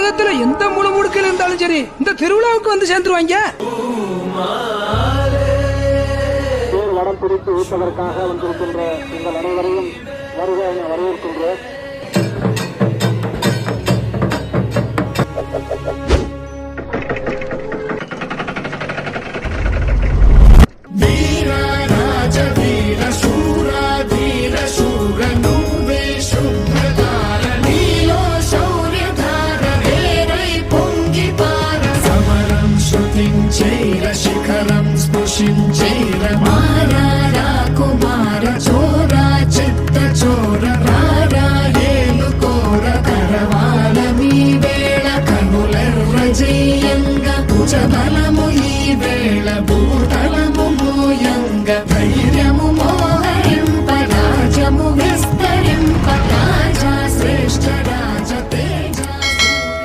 உலகத்துல எந்த முழுமுடுக்கில் இருந்தாலும் சரி இந்த திருவிழாவுக்கு வந்து சேர்ந்துருவாங்க. வடம் பிடித்து ஊட்டுவதற்காக வந்திருக்கின்ற உங்கள் அனைவரையும் வருக என வரவேற்கின்றோம்.